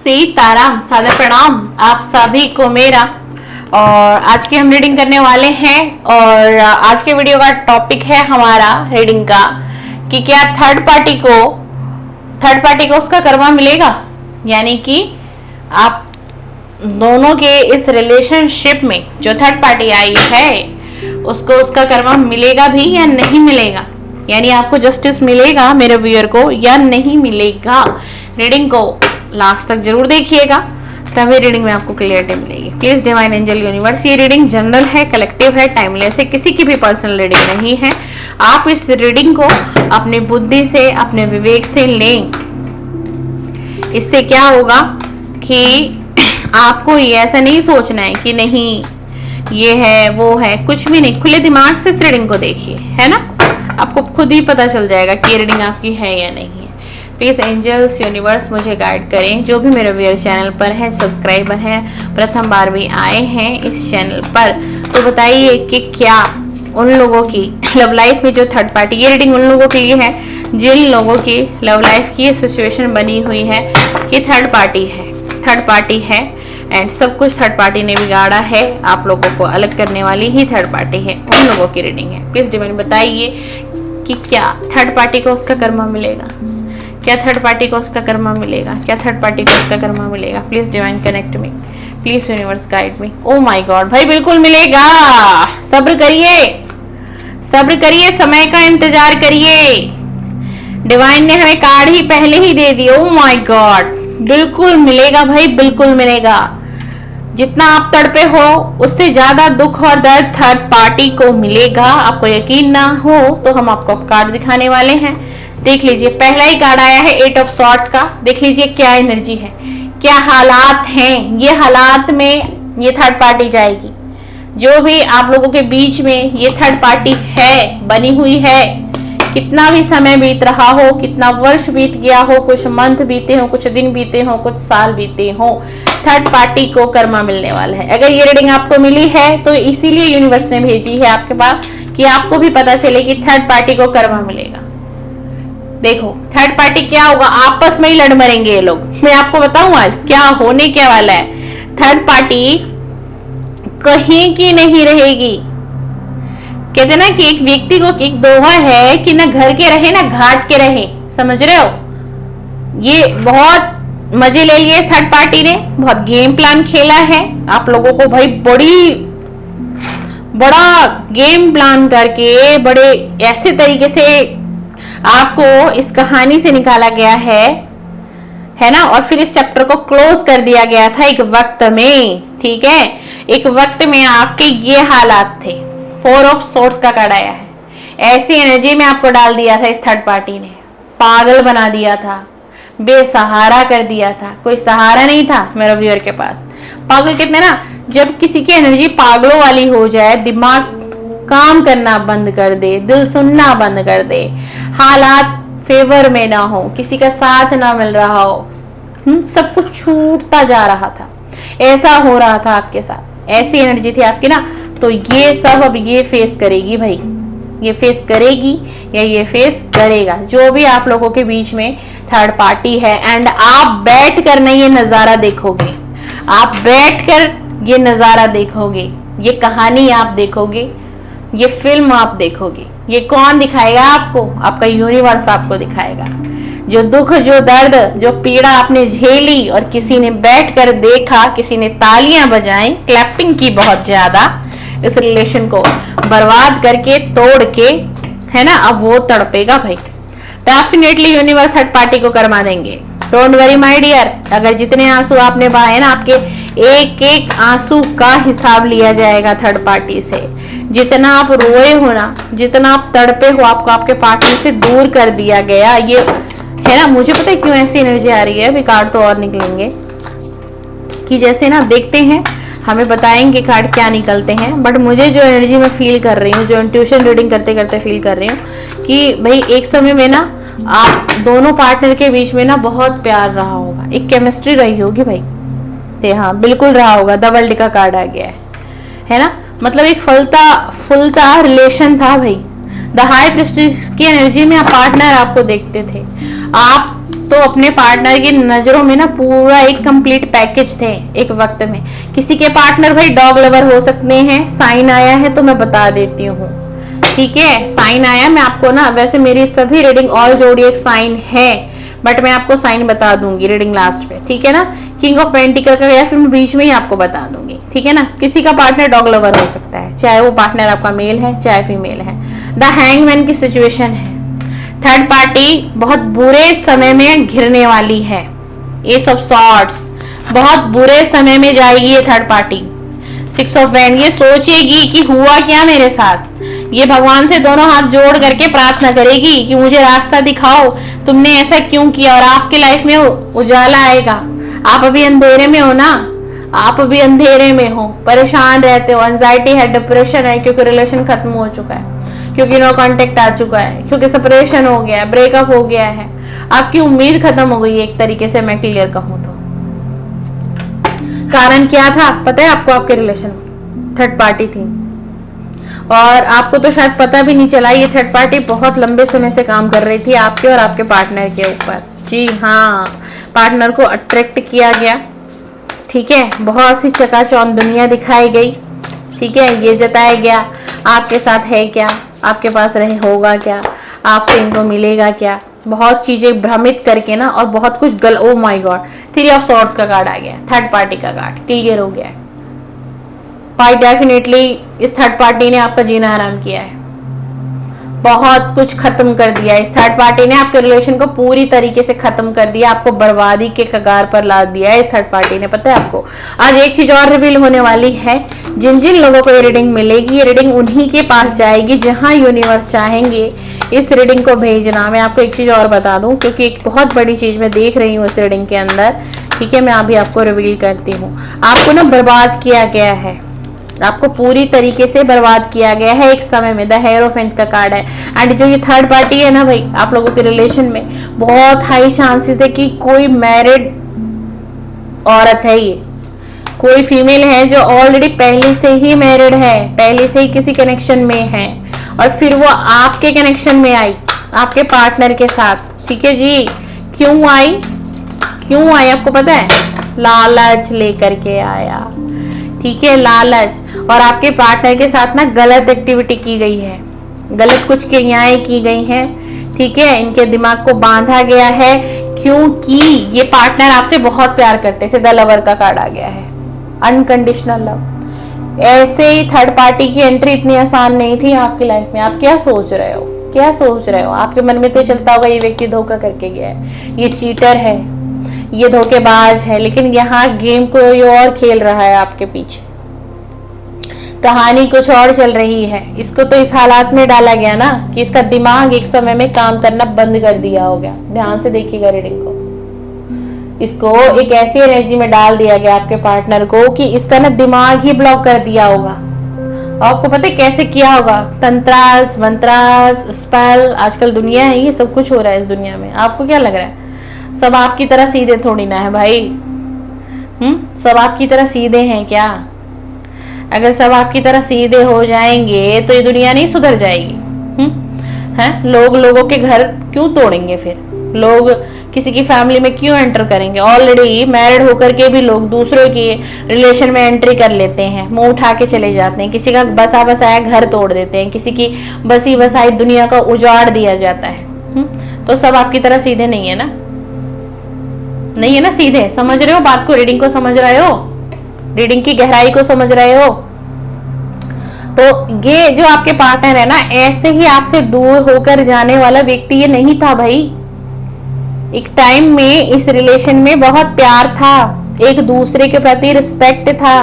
सीताराम, सादर प्रणाम आप सभी को मेरा। और आज की हम रीडिंग करने वाले हैं और आज के वीडियो का टॉपिक है हमारा रीडिंग का कि क्या थर्ड पार्टी को उसका कर्मा मिलेगा, यानी कि आप दोनों के इस रिलेशनशिप में जो थर्ड पार्टी आई है उसको उसका कर्मा मिलेगा भी या नहीं मिलेगा, यानी आपको जस्टिस मिलेगा मेरे व्यूअर को या नहीं मिलेगा। रीडिंग को लास्ट तक जरूर देखिएगा, तभी रीडिंग में आपको क्लियरिटी मिलेगी। प्लीज डिवाइन एंजल यूनिवर्स, ये रीडिंग जनरल है, कलेक्टिव है, टाइमलेस है, किसी की भी पर्सनल रीडिंग नहीं है। आप इस रीडिंग को अपनी बुद्धि से, अपने विवेक से लें। इससे क्या होगा कि आपको ये ऐसा नहीं सोचना है कि नहीं ये है वो है, कुछ भी नहीं। खुले दिमाग से इस रीडिंग को देखिए, है ना, आपको खुद ही पता चल जाएगा कि ये रीडिंग आपकी है या नहीं है। प्लीज एंजल्स यूनिवर्स मुझे गाइड करें। जो भी मेरे व्यूअर चैनल पर है, सब्सक्राइबर हैं, प्रथम बार भी आए हैं इस चैनल पर, तो बताइए कि क्या उन लोगों की लव लाइफ में जो थर्ड पार्टी, ये रीडिंग उन लोगों के लिए है जिन लोगों की लव लाइफ की सिचुएशन बनी हुई है कि थर्ड पार्टी है एंड सब कुछ थर्ड पार्टी ने बिगाड़ा है, आप लोगों को अलग करने वाली ही थर्ड पार्टी है, उन लोगों की रीडिंग है। प्लीज डिवाइन बताइए कि क्या थर्ड पार्टी को उसका कर्मा मिलेगा, क्या थर्ड पार्टी को उसका कर्मा मिलेगा, क्या थर्ड पार्टी को उसका कर्मा मिलेगा। Please divine connect me, please universe guide me. Oh my God भाई, बिल्कुल मिलेगा। सब्र करिए, समय का इंतजार करिए। डिवाइन ने हमें कार्ड ही पहले ही दे दिया। ओ माय गॉड, बिल्कुल मिलेगा भाई, बिल्कुल मिलेगा। जितना आप तड़पे हो उससे ज्यादा दुख और दर्द थर्ड पार्टी को मिलेगा। आपको यकीन ना हो तो हम आपको कार्ड दिखाने वाले हैं, देख लीजिए। पहला ही कार्ड आया है 8 ऑफ सॉर्ड्स का। देख लीजिए क्या एनर्जी है, क्या हालात हैं। ये हालात में ये थर्ड पार्टी जाएगी। जो भी आप लोगों के बीच में ये थर्ड पार्टी है, बनी हुई है, कितना भी समय बीत रहा हो, कितना वर्ष बीत गया हो, कुछ मंथ बीते हो, कुछ दिन बीते हो, कुछ साल बीते हो, थर्ड पार्टी को कर्मा मिलने वाला है। अगर ये रीडिंग आपको मिली है तो इसीलिए यूनिवर्स ने भेजी है आपके पास कि आपको भी पता चले कि थर्ड पार्टी को कर्मा मिलेगा। देखो थर्ड पार्टी क्या होगा, आपस में ही लड़ मरेंगे ये लोग। मैं आपको बताऊं आज क्या होने क्या वाला है। थर्ड पार्टी कहीं की नहीं रहेगी। कहते ना कि एक व्यक्ति को एक दोहा है कि ना घर के रहे ना घाट के रहे, समझ रहे हो। ये बहुत मजे ले लिए थर्ड पार्टी ने, बहुत गेम प्लान खेला है आप लोगों को भाई, बड़ा गेम प्लान करके बड़े ऐसे तरीके से आपको इस कहानी से निकाला गया है ना। और फिर इस चैप्टर को क्लोज कर दिया गया था एक वक्त में, ठीक है। एक वक्त में आपके ये हालात थे। 4 ऑफ सोर्ड्स का कार्ड आया है। ऐसी एनर्जी में आपको डाल दिया था इस थर्ड पार्टी ने, पागल बना दिया था, बेसहारा कर दिया था, कोई सहारा नहीं था मेरे व्यूअर के पास। पागल कितने ना, जब किसी की एनर्जी पागलों वाली हो जाए, दिमाग काम करना बंद कर दे, दिल सुनना बंद कर दे, हालात फेवर में ना हो, किसी का साथ ना मिल रहा हो, सब कुछ छूटता जा रहा था, ऐसा हो रहा था आपके साथ, ऐसी एनर्जी थी आपकी ना। तो ये सब अब ये फेस करेगी भाई, ये फेस करेगी या ये फेस करेगा जो भी आप लोगों के बीच में थर्ड पार्टी है। एंड आप बैठ कर नहीं ये नजारा देखोगे, आप बैठ कर ये नजारा देखोगे, ये कहानी आप देखोगे, ये फिल्म आप देखोगे। ये कौन दिखाएगा आपको? आपका यूनिवर्स आपको दिखाएगा। जो दुख, जो दर्द, जो पीड़ा आपने झेली और किसी ने बैठकर देखा, किसी ने तालियां बजाई, क्लैपिंग की बहुत ज्यादा, इस रिलेशन को बर्बाद करके तोड़ के, है ना, अब वो तड़पेगा भाई। डेफिनेटली यूनिवर्स थर्ड पार्टी को कर्मा देंगे। Don't worry my dear. अगर जितने आंसू आपने बहाए ना, आपके एक एक आंसू का हिसाब लिया जाएगा थर्ड पार्टी से। जितना आप रोए हो ना, जितना आप तड़पे हो, आपको आपके पार्टनर से दूर कर दिया गया। ये है ना, मुझे पता है क्यों ऐसी एनर्जी आ रही है। अभी कार्ड तो और निकलेंगे कि जैसे ना, देखते हैं, हमें बताएंगे कार्ड क्या निकलते हैं। बट मुझे जो एनर्जी मैं फील कर रही हूँ, जो इंट्यूशन रीडिंग करते करते फील कर रही हूँ कि भाई एक समय में ना आप दोनों पार्टनर के बीच में ना बहुत प्यार रहा होगा, एक केमिस्ट्री रही होगी भाई। ते हाँ, बिल्कुल रहा होगा। द वर्ल्ड का कार्ड आ गया है ना, मतलब एक फुलता रिलेशन था भाई। द हाई प्रेस्टीज की एनर्जी में आप पार्टनर आपको देखते थे, आप तो अपने पार्टनर की नजरों में ना पूरा एक कंप्लीट पैकेज थे एक वक्त में। किसी के पार्टनर भाई डॉग लवर हो सकते हैं, साइन आया है तो मैं बता देती हूँ, ठीक है, साइन आया मैं आपको ना, वैसे मेरी सभी रीडिंग ऑल जोडिएक साइन है, बट मैं आपको साइन बता दूंगी रीडिंग लास्ट पे, ठीक है ना। किंग ऑफ पेंटिकल का या फिर मैं बीच में ही आपको बता दूंगी, ठीक है ना। किसी का पार्टनर डॉग लवर हो सकता है, चाहे वो पार्टनर आपका मेल है चाहे फीमेल है। द हैंगमैन की सिचुएशन है, थर्ड पार्टी बहुत बुरे समय में घिरने वाली है। एस ऑफ सॉर्ड्स, बहुत बुरे समय में जाएगी ये third party. Six of wand, ये सोचेगी कि हुआ क्या मेरे साथ, ये भगवान से दोनों हाथ जोड़ करके प्रार्थना करेगी कि मुझे रास्ता दिखाओ, तुमने ऐसा क्यों किया, और आपके लाइफ में उजाला आएगा। आप अभी अंधेरे में हो ना, आप अभी अंधेरे में हो, परेशान रहते हो, एंजाइटी है, डिप्रेशन है, क्योंकि रिलेशन खत्म हो चुका है, क्योंकि नो कांटेक्ट आ चुका है, क्योंकि सेपरेशन हो गया है, ब्रेकअप हो गया है, आपकी उम्मीद खत्म हो गई है एक तरीके से मैं क्लियर कहूं तो। कारण क्या था पता है आपको, आपके रिलेशन में थर्ड पार्टी थी, और आपको तो शायद पता भी नहीं चला, ये थर्ड पार्टी बहुत लंबे समय से काम कर रही थी आपके और आपके पार्टनर के ऊपर। जी हाँ, पार्टनर को अट्रैक्ट किया गया, ठीक है, बहुत सी चकाचौंध दुनिया दिखाई गई, ठीक है, ये जताया गया आपके साथ है क्या, आपके पास रहे होगा क्या, आपसे इनको मिलेगा क्या, बहुत चीजें भ्रमित करके ना, और बहुत कुछ oh my God, three of swords का कार्ड आ गया, थर्ड पार्टी का कार्ड क्लियर हो गया है। भाई डेफिनेटली इस थर्ड पार्टी ने आपका जीना हराम किया है, बहुत कुछ खत्म कर दिया। इस थर्ड पार्टी ने आपके रिलेशन को पूरी तरीके से खत्म कर दिया, आपको बर्बादी के कगार पर ला दिया है इस थर्ड पार्टी ने। पता है आपको आज एक चीज और रिवील होने वाली है, जिन जिन लोगों को ये रीडिंग मिलेगी, ये रीडिंग उन्हीं के पास जाएगी जहां यूनिवर्स चाहेंगे इस रीडिंग को भेजना। मैं आपको एक चीज और बता दूं, क्योंकि एक बहुत बड़ी चीज मैं देख रही हूँ इस रीडिंग के अंदर, ठीक है, मैं अभी आपको रिवील करती हूँ। आपको ना बर्बाद किया गया है, आपको पूरी तरीके से बर्बाद किया गया है एक समय में। द हेरोफेंट का कार्ड है, एंड जो ये थर्ड पार्टी है ना भाई, आप लोगों के रिलेशन में बहुत हाई चांसेस है कि कोई मैरिड औरत है, ये कोई फीमेल है जो ऑलरेडी पहले से ही मैरिड है, पहले से ही किसी कनेक्शन में है, और फिर वो आपके कनेक्शन में आई आपके पार्टनर के साथ, ठीक है जी। क्यों आई, क्यों आई आपको पता है, लालच लेकर के आया, ठीक है, लालच, और आपके पार्टनर के साथ ना गलत एक्टिविटी की गई है, गलत कुछ क्रियाएं की गई हैं, ठीक है, इनके दिमाग को बांधा गया है, क्योंकि ये पार्टनर आपसे बहुत प्यार करते थे। द लवर का कार्ड आ गया है, अनकंडीशनल लव। ऐसे ही थर्ड पार्टी की एंट्री इतनी आसान नहीं थी आपकी लाइफ में। आप क्या सोच रहे हो, क्या सोच रहे हो, आपके मन में तो चलता होगा ये व्यक्ति धोखा करके गया है, ये चीटर है, ये धोखेबाज है, लेकिन यहाँ गेम कोई और खेल रहा है आपके पीछे, कहानी कुछ और चल रही है। इसको तो इस हालात में डाला गया ना कि इसका दिमाग एक समय में काम करना बंद कर दिया हो गया। ध्यान से देखिएगा रीडिंग को, इसको एक ऐसी एनर्जी में डाल दिया गया आपके पार्टनर को कि इसका ना दिमाग ही ब्लॉक कर दिया होगा। आपको पता है कैसे किया होगा, तंत्रास, मंत्रास, स्पेल, आजकल दुनिया है, ये सब कुछ हो रहा है इस दुनिया में। आपको क्या लग रहा है सब आपकी तरह सीधे थोड़ी ना है भाई, सब आपकी तरह सीधे हैं क्या? अगर सब आपकी तरह सीधे हो जाएंगे तो ये दुनिया नहीं सुधर जाएगी। हैं, लोग लोगों के घर क्यों तोड़ेंगे, फिर लोग किसी की फैमिली में क्यों एंटर करेंगे? ऑलरेडी मैरिड होकर के भी लोग दूसरों के रिलेशन में एंट्री कर लेते हैं, मुंह उठा के चले जाते हैं, किसी का बसा बसाया घर तोड़ देते हैं, किसी की बसी बसाई दुनिया का उजाड़ दिया जाता है। तो सब आपकी तरह सीधे नहीं है ना, नहीं है ना सीधे। समझ रहे हो बात को, रीडिंग को समझ रहे हो, रीडिंग की गहराई को समझ रहे हो? तो ये जो आपके पार्टनर है ना, ऐसे ही आपसे दूर होकर जाने वाला व्यक्ति ये नहीं था भाई। एक टाइम में इस रिलेशन में बहुत प्यार था, एक दूसरे के प्रति रिस्पेक्ट था,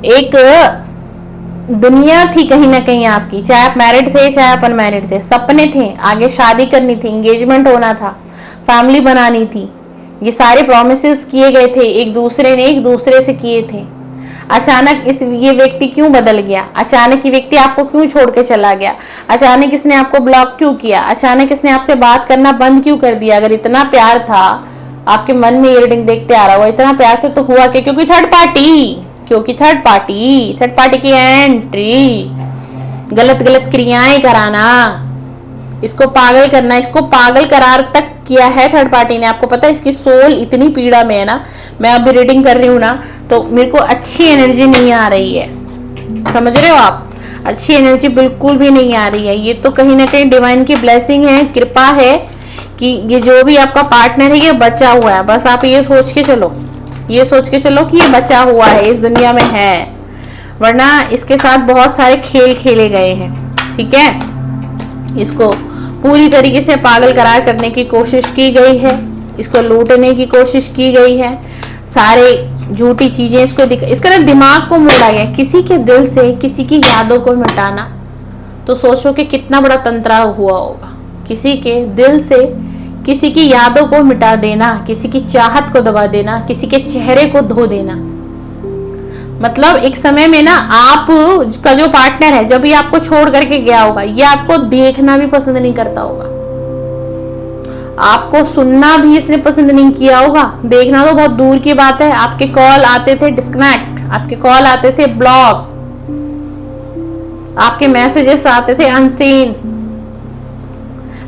एक दुनिया थी कहीं ना कहीं आपकी, चाहे आप मैरिड थे चाहे आप अनमैरिड थे, सपने थे, आगे शादी करनी थी, एंगेजमेंट होना था, फैमिली बनानी थी, ये सारे प्रॉमिसेस किए गए थे, एक दूसरे ने एक दूसरे से किए थे। अचानक ये व्यक्ति क्यों बदल गया? अचानक ये व्यक्ति आपको क्यों छोड़ के चला गया? अचानक इसने आपको ब्लॉक क्यों किया? अचानक इसने आपसे बात करना बंद क्यों कर दिया? अगर इतना प्यार था आपके मन में, ये रीडिंग देखते आ रहा हुआ, इतना प्यार था तो हुआ क्या? क्योंकि थर्ड पार्टी की एंट्री, गलत गलत क्रियाएं कराना, इसको पागल करना, इसको पागल करार तक किया है थर्ड पार्टी ने। आपको पता है इसकी सोल इतनी पीड़ा में है ना, मैं अभी रीडिंग कर रही हूँ ना, तो मेरे को अच्छी एनर्जी नहीं आ रही है, समझ रहे हो आप, अच्छी एनर्जी बिल्कुल भी नहीं आ रही है। ये तो कहीं ना कहीं डिवाइन की ब्लेसिंग है, कृपा है कि ये जो भी आपका पार्टनर है ये बचा हुआ है। बस आप ये सोच के चलो, ये सोच के चलो कि ये बचा हुआ है, इस दुनिया में है, वरना इसके साथ बहुत सारे खेल खेले गए हैं। ठीक है, इसको पूरी तरीके से पागल करार करने की कोशिश की गई है, इसको लूटने की कोशिश की गई है, सारे झूठी चीजें इसको इसका ना दिमाग को मोड़ा गया। किसी के दिल से किसी की यादों को मिटाना, तो सोचो कि कितना बड़ा तंत्रा हुआ होगा। किसी के दिल से किसी की यादों को मिटा देना, किसी की चाहत को दबा देना, किसी के चेहरे को धो देना। मतलब एक समय में ना आप का जो पार्टनर है, जब ये आपको छोड़ करके गया होगा, ये आपको देखना भी पसंद नहीं करता होगा, आपको सुनना भी इसने पसंद नहीं किया होगा, देखना तो बहुत दूर की बात है। आपके कॉल आते थे डिस्कनेक्ट, आपके कॉल आते थे ब्लॉक, आपके मैसेजेस आते थे अनसीन,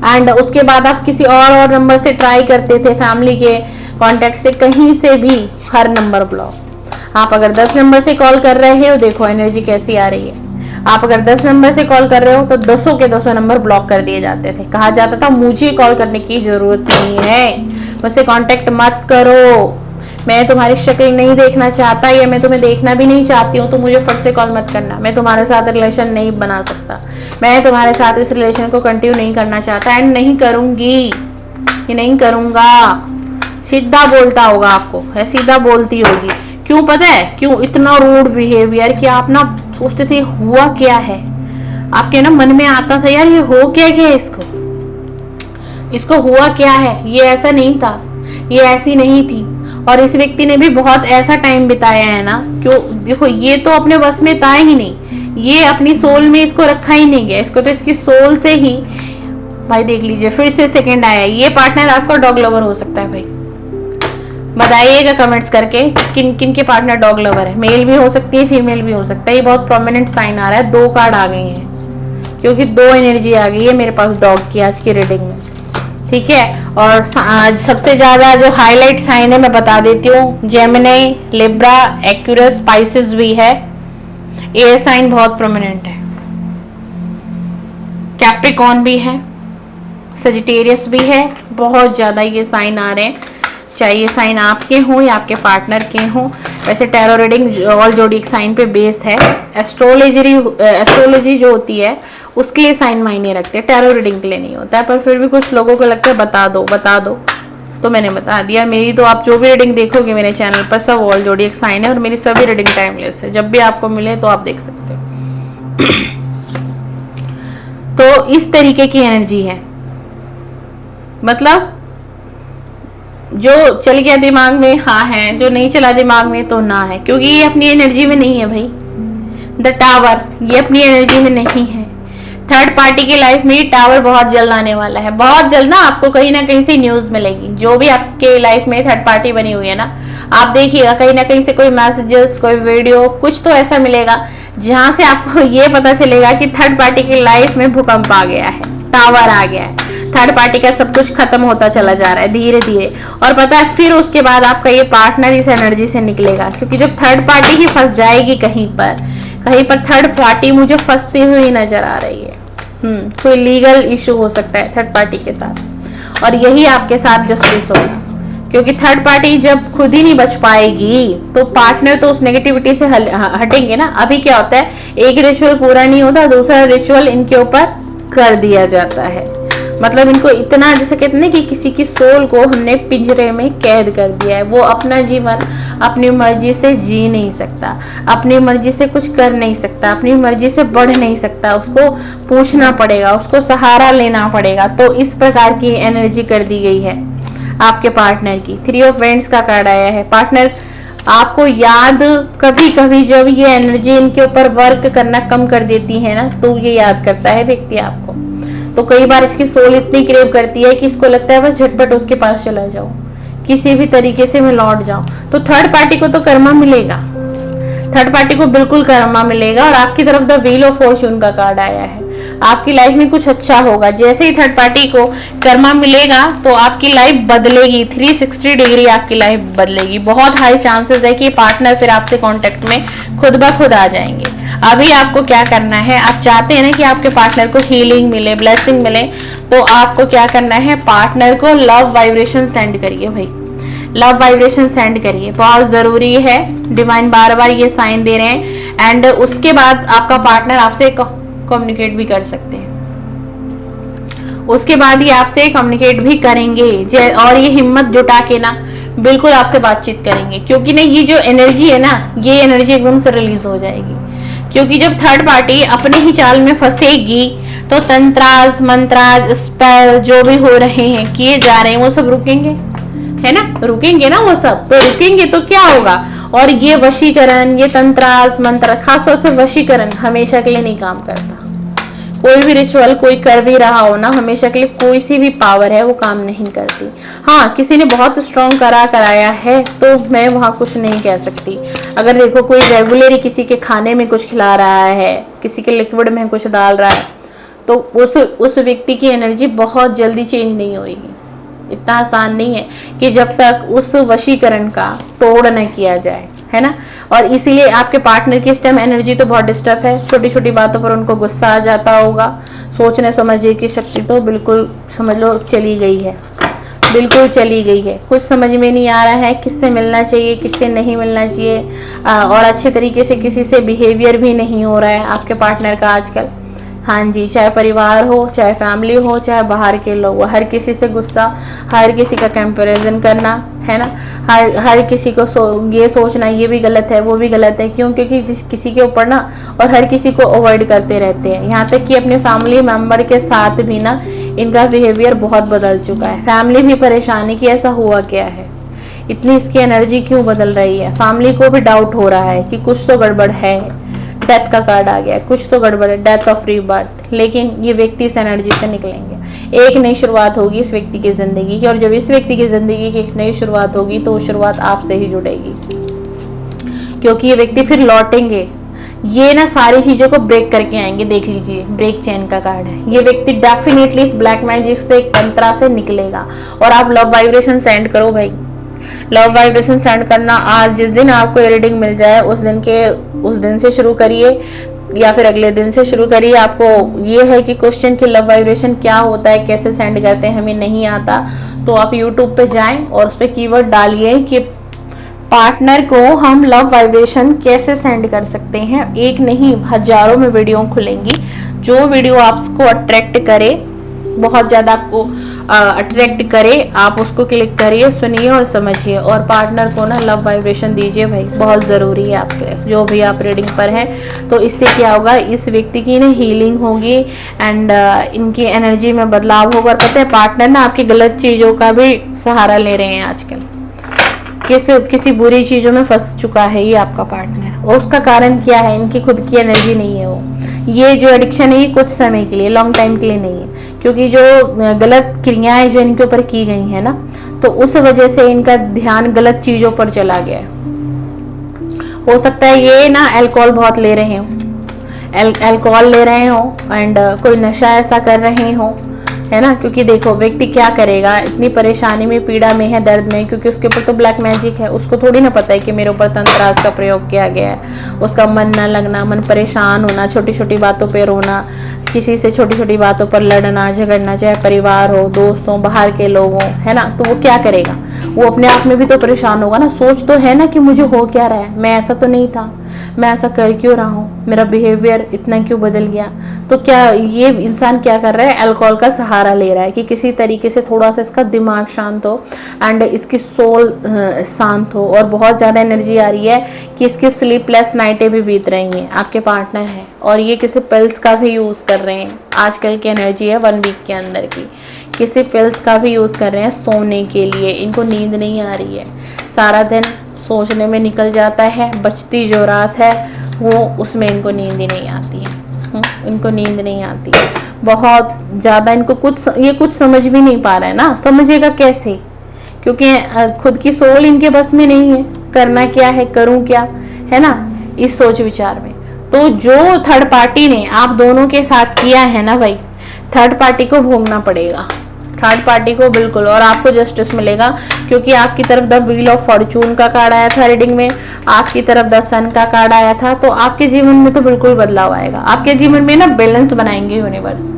एंड उसके बाद आप किसी और नंबर से ट्राई करते थे, फैमिली के कांटेक्ट से, कहीं से भी हर नंबर ब्लॉक। आप अगर 10 नंबर से कॉल कर रहे हो, देखो एनर्जी कैसी आ रही है। आप अगर 10 नंबर से कॉल कर रहे हो तो 10 के 10 नंबर ब्लॉक कर दिए जाते थे। कहा जाता था मुझे कॉल करने की जरूरत नहीं है, मुझसे कांटेक्ट मत करो, मैं तुम्हारी शक्ल नहीं देखना चाहता या मैं तुम्हें देखना भी नहीं चाहती हूँ, तो मुझे फट से कॉल मत करना, मैं तुम्हारे साथ रिलेशन नहीं बना सकता, मैं तुम्हारे साथ इस रिलेशन को कंटिन्यू नहीं करना चाहता एंड नहीं करूंगी, ये नहीं करूंगा। सीधा बोलता होगा आपको, है सीधा बोलती होगी। क्यों पता है क्यों? इतना रूड बिहेवियर कि आप ना सोचते थे हुआ क्या है, आपके ना मन में आता था यार ये हो क्या गया, इसको हुआ क्या है, ये ऐसा नहीं था, ये ऐसी नहीं थी। और इस व्यक्ति ने भी बहुत ऐसा टाइम बिताया है ना, क्यों देखो ये तो अपने बस में था ही नहीं, ये अपनी सोल में इसको रखा ही नहीं गया, इसको तो इसकी सोल से ही भाई देख लीजिए फिर से सेकंड आया। ये पार्टनर आपका डॉग लवर हो सकता है भाई, बताइएगा कमेंट्स करके किन किन के पार्टनर डॉग लवर है। मेल भी हो सकती है, फीमेल भी हो सकता है। ये बहुत प्रोमिनेंट साइन आ रहा है, 2 कार्ड आ गई हैं क्योंकि 2 एनर्जी आ गई है मेरे पास डॉग की आज की रीडिंग में। ठीक है, और सबसे ज्यादा जो हाईलाइट साइन है मैं बता देती हूँ, जेमिनी, लिब्रा, एक्यूरस, स्पाइसेस भी है, एयर साइन बहुत प्रोमिनेंट है, कैप्रिकॉर्न भी है, सजिटेरियस भी है, बहुत ज्यादा ये साइन आ रहे हैं, चाहे ये साइन आपके हों या आपके पार्टनर के हों। वैसे tarot reading all zodiac sign पे बेस है, एस्ट्रोलॉजी जो होती है उसके लिए साइन मायने रखते हैं, टैरो रीडिंग के लिए नहीं होता है। पर फिर भी कुछ लोगों को लगता है बता दो, तो मैंने बता दिया। मेरी तो आप जो भी रीडिंग देखोगे मेरे चैनल पर सब ऑल जोडिक साइन है और मेरी सभी रीडिंग टाइमलेस है, जब भी आपको मिले तो आप देख सकते हो। तो इस तरीके की एनर्जी है, मतलब जो चल गया दिमाग में हाँ है, जो नहीं चला दिमाग में तो ना है, क्योंकि ये अपनी एनर्जी में नहीं है भाई। द टावर ये अपनी एनर्जी में नहीं है। थर्ड पार्टी की लाइफ में ये टावर बहुत जल्द आने वाला है, बहुत जल्द ना आपको कहीं ना कहीं से न्यूज मिलेगी। जो भी आपके लाइफ में थर्ड पार्टी बनी हुई है ना, आप देखिएगा कहीं ना कहीं से कोई मैसेजेस, कोई वीडियो, कुछ तो ऐसा मिलेगा जहां से आपको ये पता चलेगा कि थर्ड पार्टी की लाइफ में भूकंप आ गया है, टावर आ गया है, थर्ड पार्टी का सब कुछ खत्म होता चला जा रहा है धीरे धीरे। और पता है फिर उसके बाद आपका ये पार्टनर इस एनर्जी से निकलेगा, क्योंकि जब थर्ड पार्टी ही फंस जाएगी कहीं पर थर्ड पार्टी मुझे फंसती हुई नजर आ रही है। कोई लीगल इशू हो सकता है थर्ड पार्टी के साथ, और यही आपके साथ जस्टिस होगा, क्योंकि थर्ड पार्टी जब खुद ही नहीं बच पाएगी तो पार्टनर तो उस नेगेटिविटी से हटेंगे ना। अभी क्या होता है, एक रिचुअल पूरा नहीं होता, दूसरा रिचुअल इनके ऊपर कर दिया जाता है। मतलब इनको इतना, जैसे कहते हैं कि किसी की सोल को हमने पिंजरे में कैद कर दिया है, वो अपना जीवन अपनी मर्जी से जी नहीं सकता, अपनी मर्जी से कुछ कर नहीं सकता, अपनी मर्जी से बढ़ नहीं सकता, उसको पूछना पड़ेगा, उसको सहारा लेना पड़ेगा। तो इस प्रकार की एनर्जी कर दी गई है आपके पार्टनर की। 3 ऑफ वेंट्स का कार्ड आया है। पार्टनर आपको याद कभी कभी जब ये एनर्जी इनके ऊपर वर्क करना कम कर देती है ना, तो ये याद करता है व्यक्ति आपको। तो कई बार इसकी सोल इतनी क्रेव करती है कि इसको लगता है बस झटपट उसके पास चला जाऊं, किसी भी तरीके से मैं लौट जाऊं। तो थर्ड पार्टी को तो कर्मा मिलेगा, थर्ड पार्टी को बिल्कुल कर्मा मिलेगा। और आपकी तरफ द व्हील ऑफ फॉर्च्यून का कार्ड आया है। आपकी लाइफ में कुछ अच्छा होगा। जैसे ही थर्ड पार्टी को कर्मा मिलेगा तो आपकी लाइफ बदलेगी, 360 डिग्री आपकी लाइफ बदलेगी। बहुत हाई चांसेस है कि पार्टनर फिर आपसे कांटेक्ट में खुद ब खुद आ जाएंगे। अभी आपको क्या करना है, आप चाहते हैं ना कि आपके पार्टनर को हीलिंग मिले, ब्लेसिंग मिले, तो आपको क्या करना है, पार्टनर को लव वाइब्रेशन सेंड करिए भाई, लव वाइब्रेशन सेंड करिए, बहुत जरूरी है। डिवाइन बार बार ये साइन दे रहे हैं। एंड उसके बाद आपका पार्टनर आपसे कम्युनिकेट भी कर सकते हैं, उसके बाद ही आपसे कम्युनिकेट भी करेंगे और ये हिम्मत जुटा के ना बिल्कुल आपसे बातचीत करेंगे, क्योंकि ना ये जो एनर्जी है ना, ये एनर्जी एकदम से रिलीज हो जाएगी। क्योंकि जब थर्ड पार्टी अपने ही चाल में फंसेगी तो तंत्राज मंत्राज स्पेल जो भी हो रहे हैं, किए जा रहे हैं, वो सब रुकेंगे, है ना, रुकेंगे ना वो सब। तो रुकेंगे तो क्या होगा। और ये वशीकरण, ये तंत्राज मंत्र, खासतौर से वशीकरण हमेशा के लिए नहीं काम करता। कोई भी रिचुअल कोई कर भी रहा हो ना, हमेशा के लिए कोई सी भी पावर है वो काम नहीं करती। हाँ, किसी ने बहुत स्ट्रॉन्ग कराया है तो मैं वहाँ कुछ नहीं कह सकती। अगर देखो कोई रेगुलरली किसी के खाने में कुछ खिला रहा है, किसी के लिक्विड में कुछ डाल रहा है, तो उस व्यक्ति की एनर्जी बहुत जल्दी चेंज नहीं होगी। इतना आसान नहीं है कि जब तक उस वशीकरण का तोड़ न किया जाए, है ना। और इसीलिए आपके पार्टनर की इस टाइम एनर्जी तो बहुत डिस्टर्ब है, छोटी छोटी बातों पर उनको गुस्सा आ जाता होगा। सोचने समझने की शक्ति तो बिल्कुल समझ लो चली गई है, बिल्कुल चली गई है। कुछ समझ में नहीं आ रहा है किससे मिलना चाहिए, किससे नहीं मिलना चाहिए, और अच्छे तरीके से किसी से बिहेवियर भी नहीं हो रहा है आपके पार्टनर का आजकल। हाँ जी, चाहे परिवार हो, चाहे फैमिली हो, चाहे बाहर के लोग हो, हर किसी से गुस्सा, हर किसी का कंपैरिजन करना, है ना। हर किसी को ये सोचना ये भी गलत है, वो भी गलत है। क्यों? क्योंकि जिस किसी के ऊपर ना, और हर किसी को अवॉइड करते रहते हैं। यहाँ तक कि अपने फैमिली मेम्बर के साथ भी ना इनका बिहेवियर बहुत बदल चुका है। फैमिली भी परेशान है कि ऐसा हुआ क्या है, इतनी इसकी एनर्जी क्यों बदल रही है। फैमिली को भी डाउट हो रहा है कि कुछ तो गड़बड़ है। डेथ का कार्ड आ गया, कुछ तो गड़बड़ है, डेथ ऑफ रीबर्थ। लेकिन ये व्यक्ति इस एनर्जी से निकलेंगे, एक नई शुरुआत होगी इस व्यक्ति की जिंदगी की। और जब इस व्यक्ति की जिंदगी की एक नई शुरुआत होगी तो वो शुरुआत आपसे ही जुड़ेगी, क्योंकि ये व्यक्ति फिर लौटेंगे। ये ना सारी चीजों को ब्रेक करके आएंगे। देख लीजिए, ब्रेक चेन का कार्ड है। ये व्यक्ति डेफिनेटली इस ब्लैक मैजिक से, एक तंत्रा से निकलेगा। और आप लव वाइब्रेशन सेंड करो भाई, लव वाइब्रेशन सेंड करना। आज जिस दिन आपको रीडिंग मिल जाए उस दिन से शुरू करिए, या फिर अगले दिन से शुरू करिए। आपको ये है कि क्वेश्चन कि लव वाइब्रेशन क्या होता है, कैसे सेंड करते हैं, हमें नहीं आता, तो आप यूट्यूब पे जाएं और उस पर कीवर्ड डालिए कि पार्टनर को हम लव वाइब्रेशन कैसे सेंड कर सकते हैं। एक नहीं, हजारों में वीडियो खुलेंगी। जो वीडियो आपको अट्रैक्ट करे, बहुत ज़्यादा आपको अट्रैक्ट करे, आप उसको क्लिक करिए, सुनिए और समझिए। और पार्टनर को ना लव वाइब्रेशन दीजिए भाई, बहुत ज़रूरी है आपके लिए। जो भी आप रीडिंग पर हैं, तो इससे क्या होगा, इस व्यक्ति की ना हीलिंग होगी एंड इनकी एनर्जी में बदलाव होगा। और पता है, पार्टनर ना आपकी गलत चीज़ों का भी सहारा ले रहे हैं आजकल। किसी बुरी चीज़ों में फंस चुका है ये आपका पार्टनर। और उसका कारण क्या है, इनकी खुद की एनर्जी नहीं है वो। ये जो एडिक्शन है ये कुछ समय के लिए, लॉन्ग टाइम के लिए नहीं है। क्योंकि जो गलत क्रियाएं जो इनके ऊपर की गई है ना, तो उस वजह से इनका ध्यान गलत चीज़ों पर चला गया है। हो सकता है ये ना अल्कोहल बहुत ले रहे हो, अल्कोहल ले रहे हो एंड कोई नशा ऐसा कर रहे हो, है ना। क्योंकि देखो, व्यक्ति क्या करेगा, इतनी परेशानी में, पीड़ा में है, दर्द में, क्योंकि उसके ऊपर तो ब्लैक मैजिक है। उसको थोड़ी ना पता है कि मेरे ऊपर तंत्रास का प्रयोग किया गया है। उसका मन ना लगना, मन परेशान होना, छोटी छोटी बातों पे रोना, किसी से छोटी छोटी बातों पर लड़ना झगड़ना, चाहे परिवार हो, दोस्त हो, बाहर के लोग हो, है ना। तो वो क्या करेगा, वो अपने आप में भी तो परेशान होगा ना। सोच तो है ना कि मुझे हो क्या रहा है, मैं ऐसा तो नहीं था, मैं ऐसा कर क्यों रहा हूँ, मेरा बिहेवियर इतना क्यों बदल गया। तो क्या ये इंसान क्या कर रहा है, अल्कोहल का सहारा ले रहा है कि किसी तरीके से थोड़ा सा इसका दिमाग शांत हो एंड इसकी सोल शांत हो। और बहुत ज़्यादा एनर्जी आ रही है कि इसकी स्लीपलेस नाइटें भी बीत रही हैं। आपके पार्टनर है और ये किसी पिल्स का भी यूज़ कर रहे हैं। आजकल की एनर्जी है 1 वीक के अंदर की, किसी पिल्स का भी यूज़ कर रहे हैं सोने के लिए। इनको नींद नहीं आ रही है, सारा दिन सोचने में निकल जाता है। बचती जो रात है वो, उसमें इनको नींद ही नहीं आती है। इनको नींद नहीं आती है बहुत ज़्यादा। इनको कुछ समझ भी नहीं पा रहा है ना, समझेगा कैसे, क्योंकि खुद की सोल इनके बस में नहीं है। करना क्या है, करूं क्या, है ना, इस सोच विचार में। तो जो थर्ड पार्टी ने आप दोनों के साथ किया है ना भाई, थर्ड पार्टी को भोगना पड़ेगा, थर्ड पार्टी को बिल्कुल। और आपको जस्टिस मिलेगा, क्योंकि आपकी तरफ द व्हील ऑफ फॉर्चून का कार्ड आया था रीडिंग में, आपकी तरफ द सन का कार्ड आया था। तो आपके जीवन में तो बिल्कुल बदलाव आएगा, आपके जीवन में ना बैलेंस बनाएंगे यूनिवर्स,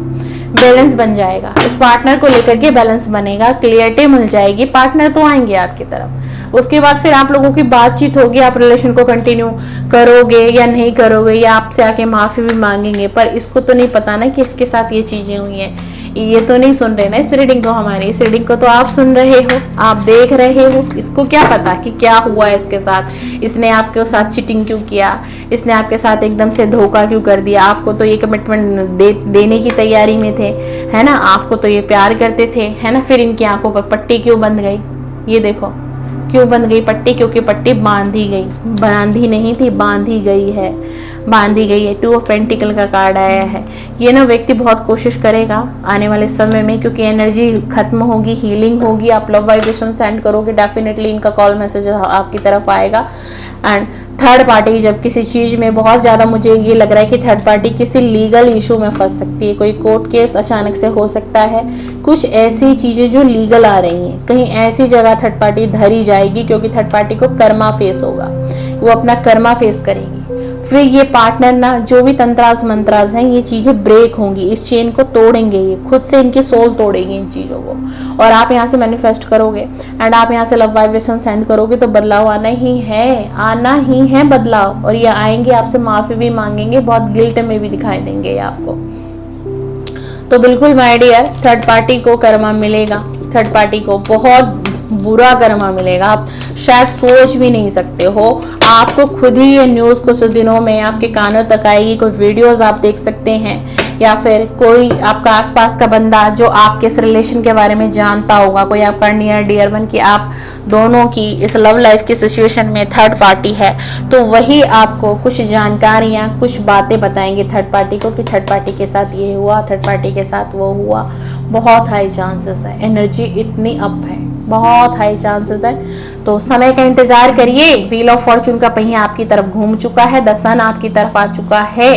बैलेंस बन जाएगा। इस पार्टनर को लेकर के बैलेंस बनेगा, क्लियरिटी मिल जाएगी, पार्टनर तो आएंगे आपकी तरफ। उसके बाद फिर आप लोगों की बातचीत होगी, आप रिलेशन को कंटिन्यू करोगे या नहीं करोगे, या आपसे आके माफी भी मांगेंगे। पर इसको तो नहीं पता ना कि इसके साथ ये चीजें हुई हैं, ये तो नहीं सुन रहे ना इस रीडिंग को, हमारी इस रीडिंग को तो आप सुन रहे हो, आप देख रहे हो। इसको क्या पता कि क्या हुआ है इसके साथ, इसने आपके साथ चीटिंग क्यों किया, इसने आपके साथ एकदम से धोखा क्यों कर दिया। आपको तो ये कमिटमेंट देने की तैयारी में थे, है ना, आपको तो ये प्यार करते थे, है ना। फिर इनकी आंखों पर पट्टी क्यों बंध गई, ये देखो क्यों बंध गई पट्टी, क्योंकि पट्टी बांधी गई, बांधी नहीं थी, बांधी गई है, बांधी गई है। 2 ऑफ पेंटिकल का कार्ड आया है। ये ना व्यक्ति बहुत कोशिश करेगा आने वाले समय में, क्योंकि एनर्जी खत्म होगी, हीलिंग होगी, आप लव वाइब्रेशन सेंड करोगे, डेफिनेटली इनका कॉल मैसेज आपकी तरफ आएगा। एंड थर्ड पार्टी जब किसी चीज़ में बहुत ज़्यादा, मुझे ये लग रहा है कि थर्ड पार्टी किसी लीगल इशू में फंस सकती है, कोई कोर्ट केस अचानक से हो सकता है, कुछ ऐसी चीज़ें जो लीगल आ रही हैं, कहीं ऐसी जगह थर्ड पार्टी धरी जाएगी, क्योंकि थर्ड पार्टी को कर्मा फेस होगा, वो अपना कर्मा फेस करेगी। फिर ये पार्टनर ना, जो भी तंत्रास मंत्रास हैं, ये चीज़ें ब्रेक होंगी, इस चेन को तोड़ेंगे, ये खुद से इनकी सोल तोड़ेगी इन चीज़ों को। और आप यहाँ से मैनिफेस्ट करोगे एंड आप यहाँ से लव वाइब्रेशन सेंड करोगे, तो बदलाव आना ही है बदलाव। और ये आएंगे, आपसे माफ़ी भी मांगेंगे, बहुत गिल्ट में भी दिखाई देंगे ये आपको। तो बिल्कुल माय डियर, थर्ड पार्टी को कर्मा मिलेगा, थर्ड पार्टी को बहुत बुरा कर्मा मिलेगा, आप शायद सोच भी नहीं सकते हो। आपको खुद ही ये न्यूज़ कुछ दिनों में आपके कानों तक आएगी, कोई वीडियोस आप देख सकते हैं, या फिर कोई आपका आसपास का बंदा जो आपके इस रिलेशन के बारे में जानता होगा, कोई आपका नियर डियर वन, कि आप दोनों की इस लव लाइफ की सिचुएशन में थर्ड पार्टी है, तो वही आपको कुछ जानकारियाँ, कुछ बातें बताएंगे थर्ड पार्टी को, कि थर्ड पार्टी के साथ ये हुआ, थर्ड पार्टी के साथ वो हुआ। बहुत हाई चांसेस है, एनर्जी इतनी अप है, बहुत हाई चांसेस है। तो समय का इंतजार करिए, व्हील ऑफ फॉर्चून का पहिया आपकी तरफ घूम चुका है, द सन आपकी तरफ आ चुका है।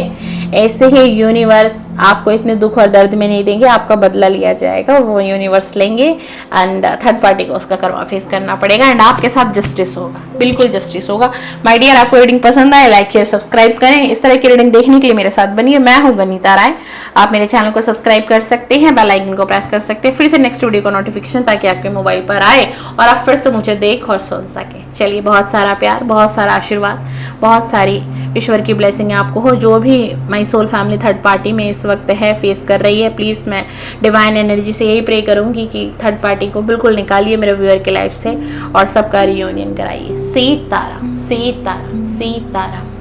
ऐसे ही यूनिवर्स आपको इतने दुख और दर्द में नहीं देंगे, आपका बदला लिया जाएगा, वो यूनिवर्स लेंगे। एंड थर्ड पार्टी को उसका कर्मा फेस करना पड़ेगा, एंड आपके साथ जस्टिस होगा, बिल्कुल जस्टिस होगा। माय डियर, आपको रीडिंग पसंद आए, लाइक शेयर सब्सक्राइब करें। इस तरह की रीडिंग देखने के लिए मेरे साथ बनिए। मैं हूं गनीता राय, आप मेरे चैनल को सब्सक्राइब कर सकते हैं, बेल आइकन को प्रेस कर सकते हैं, फिर से नेक्स्ट वीडियो का नोटिफिकेशन, ताकि आपके मोबाइल पर आए और आप फिर से मुझे देख और सुन सके। चलिए, बहुत सारा प्यार, बहुत सारा आशीर्वाद, बहुत सारी ईश्वर की ब्लेसिंग आपको हो। जो भी my soul family third party में इस वक्त है, फेस कर रही है, प्लीज़ मैं डिवाइन एनर्जी से यही प्रे करूंगी कि थर्ड पार्टी को बिल्कुल निकालिए मेरे व्यूअर के लाइफ से और सबका रियूनियन कराइए। सीताराम, सीताराम, सीताराम।